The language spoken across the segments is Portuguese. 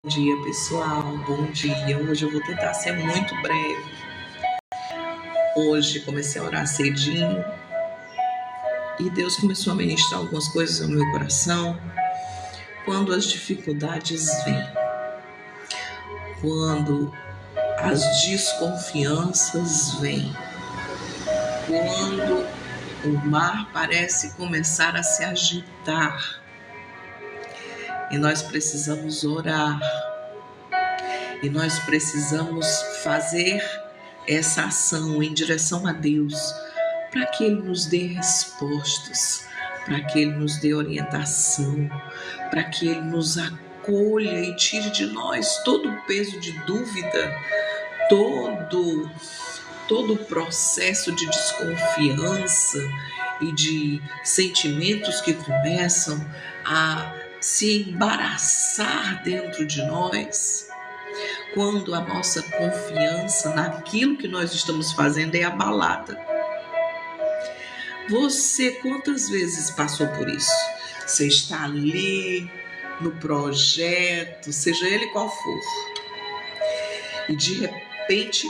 Bom dia, pessoal. Bom dia. Hoje eu vou tentar ser muito breve. Hoje comecei a orar cedinho e Deus começou a ministrar algumas coisas ao meu coração. Quando as dificuldades vêm, quando as desconfianças vêm, quando o mar parece começar a se agitar e nós precisamos orar, e nós precisamos fazer essa ação em direção a Deus, para que Ele nos dê respostas, para que Ele nos dê orientação, para que Ele nos acolha e tire de nós todo o peso de dúvida, todo o processo de desconfiança e de sentimentos que começam a se embaraçar dentro de nós, quando a nossa confiança naquilo que nós estamos fazendo é abalada. Você quantas vezes passou por isso? Você está ali no projeto, seja ele qual for, e de repente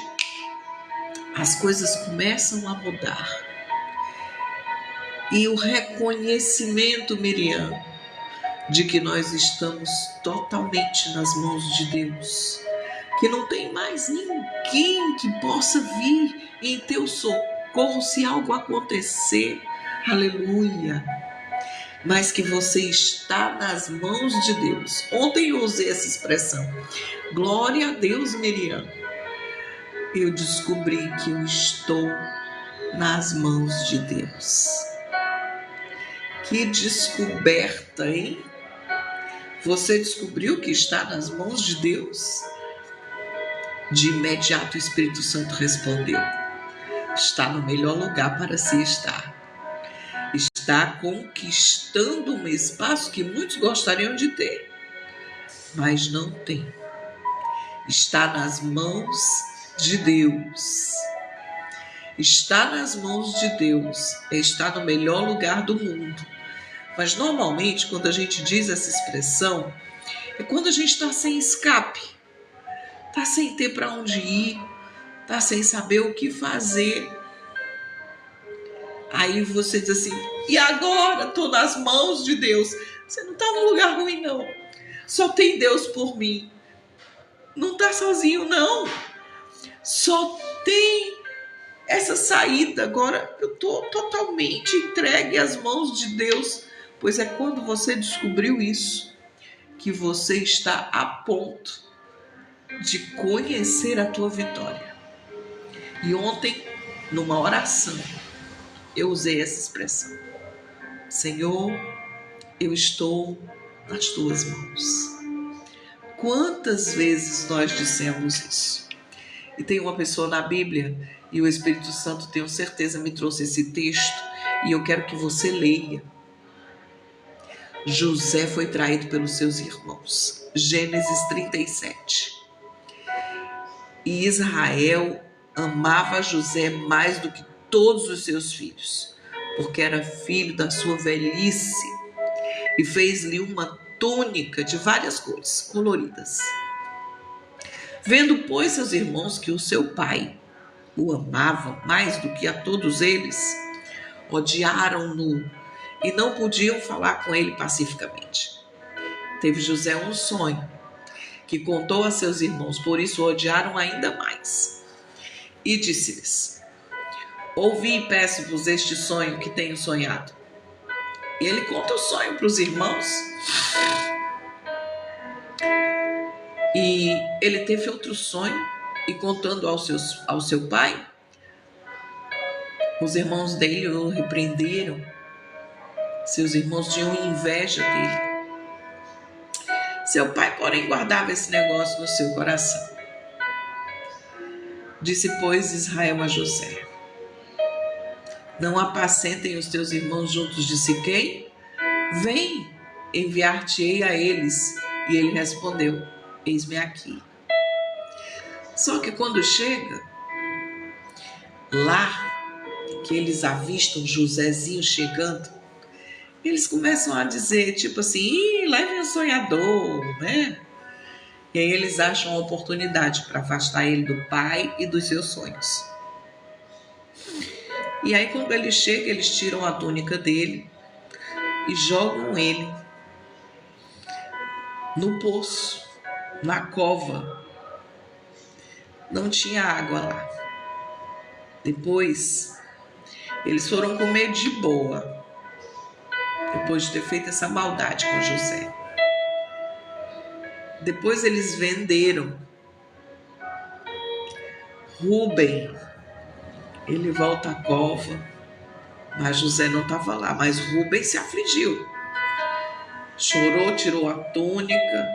as coisas começam a mudar. E o reconhecimento, Miriam, de que nós estamos totalmente nas mãos de Deus, que não tem mais ninguém que possa vir em teu socorro se algo acontecer, aleluia, mas que você está nas mãos de Deus. Ontem eu usei essa expressão, glória a Deus, Miriam. Eu descobri que eu estou nas mãos de Deus. Que descoberta, hein? Você descobriu que está nas mãos de Deus? De imediato o Espírito Santo respondeu: está no melhor lugar para se estar. Está conquistando um espaço que muitos gostariam de ter, mas não tem. Está nas mãos de Deus. Está nas mãos de Deus. Está no melhor lugar do mundo. Mas normalmente, quando a gente diz essa expressão, é quando a gente está sem escape. Está sem ter para onde ir, está sem saber o que fazer. Aí você diz assim, e agora? Estou nas mãos de Deus. Você não está num lugar ruim, não. Só tem Deus por mim. Não está sozinho, não. Só tem essa saída. Agora eu estou totalmente entregue às mãos de Deus. Pois é quando você descobriu isso, que você está a ponto de conhecer a tua vitória. E ontem, numa oração, eu usei essa expressão: Senhor, eu estou nas tuas mãos. Quantas vezes nós dissemos isso? E tem uma pessoa na Bíblia, e o Espírito Santo, tenho certeza, me trouxe esse texto, e eu quero que você leia. José foi traído pelos seus irmãos. Gênesis 37. E Israel amava José mais do que todos os seus filhos, porque era filho da sua velhice, e fez-lhe uma túnica de várias cores, coloridas. Vendo, pois, seus irmãos que o seu pai o amava mais do que a todos eles, odiaram-no e não podiam falar com ele pacificamente. Teve José um sonho, que contou a seus irmãos, por isso o odiaram ainda mais. E disse-lhes: ouvi e peço-vos este sonho que tenho sonhado. E ele conta o sonho para os irmãos. E ele teve outro sonho, e contando ao seu pai, os irmãos dele o repreenderam. Seus irmãos tinham inveja dele. Seu pai, porém, guardava esse negócio no seu coração. Disse, pois, Israel a José: não apacentem os teus irmãos juntos de Siquém? Vem, enviar-te-ei a eles. E ele respondeu: eis-me aqui. Só que quando chega lá, que eles avistam Josézinho chegando, eles começam a dizer, tipo assim, lá vem o sonhador, né? E aí eles acham a oportunidade para afastar ele do pai e dos seus sonhos. E aí quando ele chega, eles tiram a túnica dele e jogam ele no poço, na cova. Não tinha água lá. Depois, eles foram comer de boa, depois de ter feito essa maldade com José. Depois eles venderam Rúben. Ele volta à cova, mas José não estava lá. Mas Rúben se afligiu. Chorou, tirou a túnica.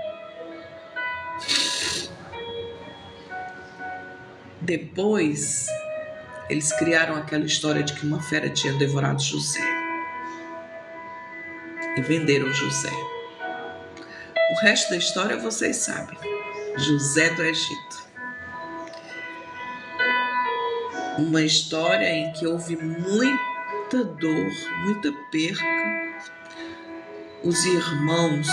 Depois, eles criaram aquela história de que uma fera tinha devorado José. E venderam José. O resto da história vocês sabem. José do Egito. Uma história em que houve muita dor, muita perca. Os irmãos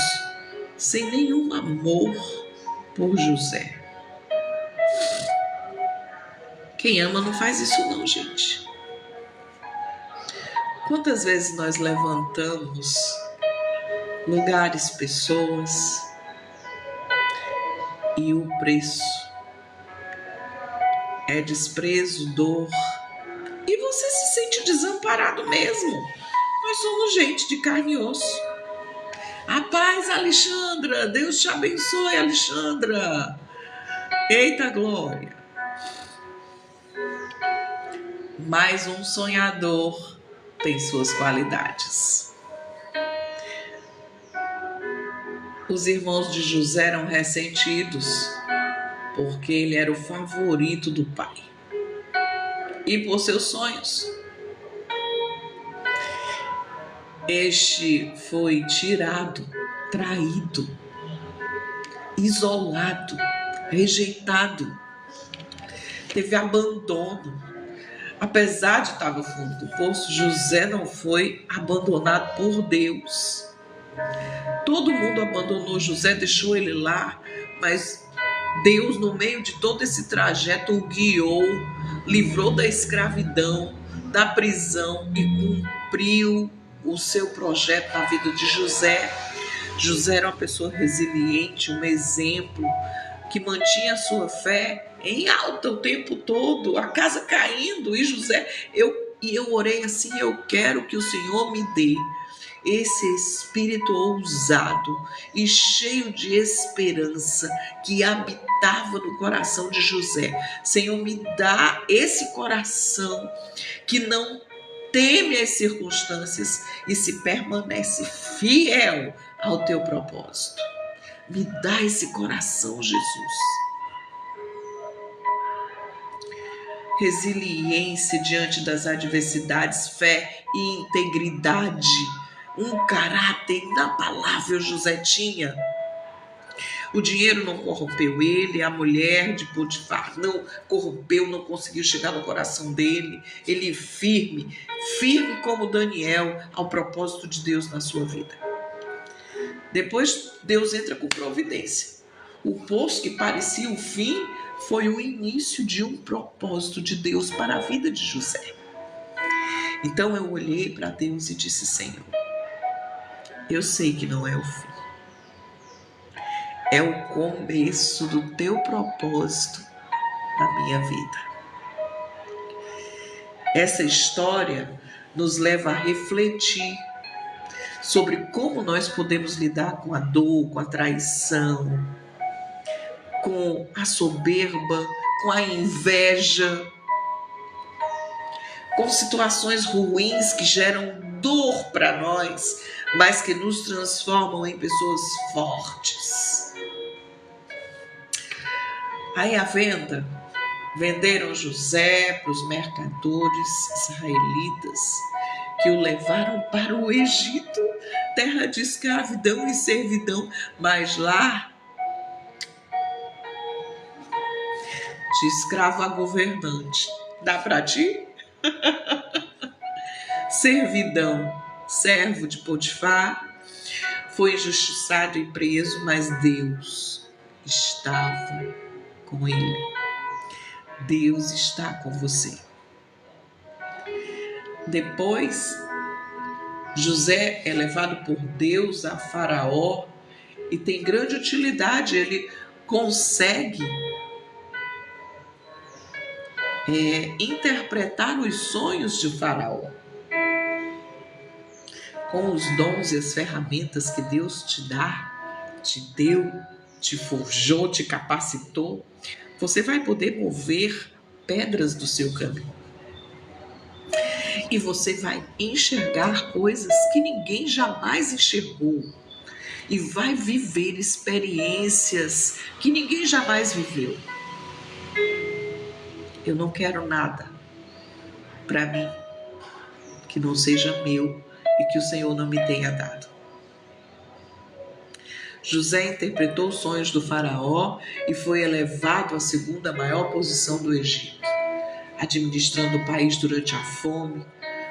sem nenhum amor por José. Quem ama não faz isso não, gente. Quantas vezes nós levantamos lugares, pessoas e o preço é desprezo, dor, e você se sente desamparado mesmo. Nós somos gente de carne e osso. A paz, Alexandra. Deus te abençoe, Alexandra. Eita glória. Mais um sonhador tem suas qualidades. Os irmãos de José eram ressentidos porque ele era o favorito do pai e por seus sonhos. Este foi tirado, traído, isolado, rejeitado, teve abandono. Apesar de estar no fundo do poço, José não foi abandonado por Deus. Todo mundo abandonou José, deixou ele lá, mas Deus, no meio de todo esse trajeto, o guiou, livrou da escravidão, da prisão e cumpriu o seu projeto na vida de José. José era uma pessoa resiliente, um exemplo, que mantinha a sua fé em alta o tempo todo, a casa caindo, e José, eu orei assim: eu quero que o Senhor me dê esse espírito ousado e cheio de esperança que habitava no coração de José. Senhor, me dá esse coração que não teme as circunstâncias e se permanece fiel ao teu propósito. Me dá esse coração, Jesus. Resiliência diante das adversidades, fé e integridade. Um caráter inabalável José tinha. O dinheiro não corrompeu ele, a mulher de Potifar não corrompeu, não conseguiu chegar no coração dele. Ele firme como Daniel ao propósito de Deus na sua vida. Depois Deus entra com providência. O poço que parecia o fim foi o início de um propósito de Deus para a vida de José. Então eu olhei para Deus e disse: Senhor, eu sei que não é o fim. É o começo do teu propósito na minha vida. Essa história nos leva a refletir sobre como nós podemos lidar com a dor, com a traição, com a soberba, com a inveja, com situações ruins que geram dor para nós, mas que nos transformam em pessoas fortes. Aí a venda, venderam José para os mercadores israelitas que o levaram para o Egito, terra de escravidão e servidão, mas lá de escravo a governante. Dá para ti? Servidão, servo de Potifar, foi injustiçado e preso, mas Deus estava com ele. Deus está com você. Depois, José é levado por Deus a Faraó e tem grande utilidade. Ele consegue interpretar os sonhos de Faraó. Com os dons e as ferramentas que Deus te dá, te deu, te forjou, te capacitou, você vai poder mover pedras do seu caminho. E você vai enxergar coisas que ninguém jamais enxergou. E vai viver experiências que ninguém jamais viveu. Eu não quero nada para mim que não seja meu e que o Senhor não me tenha dado. José interpretou os sonhos do faraó e foi elevado à segunda maior posição do Egito, administrando o país durante a fome,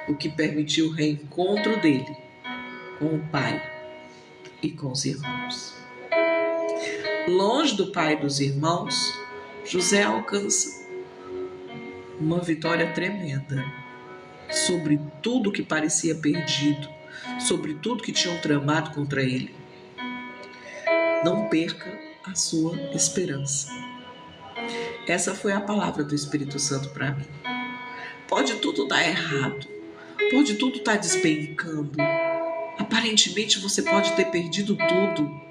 o que permitiu o reencontro dele com o pai e com os irmãos. Longe do pai e dos irmãos, José alcança uma vitória tremenda sobre tudo que parecia perdido, sobre tudo que tinham tramado contra ele. Não perca a sua esperança. Essa foi a palavra do Espírito Santo para mim. Pode tudo dar errado, pode tudo estar despencando. Aparentemente você pode ter perdido tudo,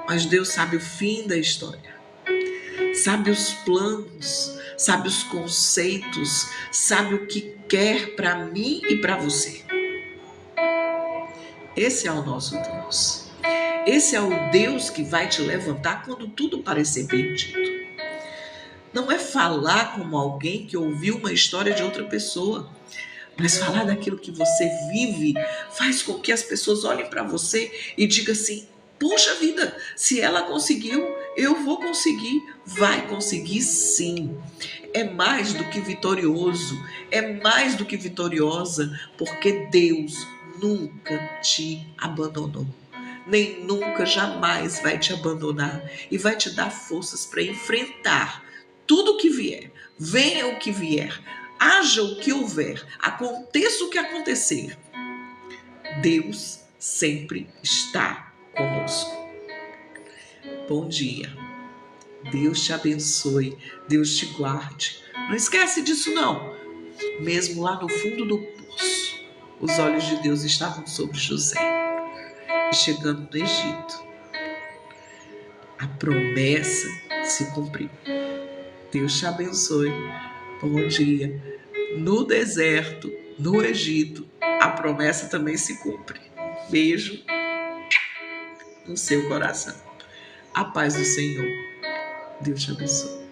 mas Deus sabe o fim da história. Sabe os planos, sabe os conceitos, sabe o que quer para mim e para você. Esse é o nosso Deus. Esse é o Deus que vai te levantar quando tudo parecer perdido. Não é falar como alguém que ouviu uma história de outra pessoa, mas falar daquilo que você vive faz com que as pessoas olhem para você e digam assim: poxa vida, se ela conseguiu, eu vou conseguir. Vai conseguir sim. É mais do que vitorioso, é mais do que vitoriosa, porque Deus nunca te abandonou. Nem nunca, jamais vai te abandonar e vai te dar forças para enfrentar tudo o que vier, venha o que vier, haja o que houver, aconteça o que acontecer. Deus sempre está conosco. Bom dia. Deus te abençoe, Deus te guarde. Não esquece disso não. Mesmo lá no fundo do poço, os olhos de Deus estavam sobre José. E chegando no Egito, a promessa se cumpriu. Deus te abençoe. Bom dia. No deserto, no Egito, a promessa também se cumpre. Beijo no seu coração. A paz do Senhor. Deus te abençoe.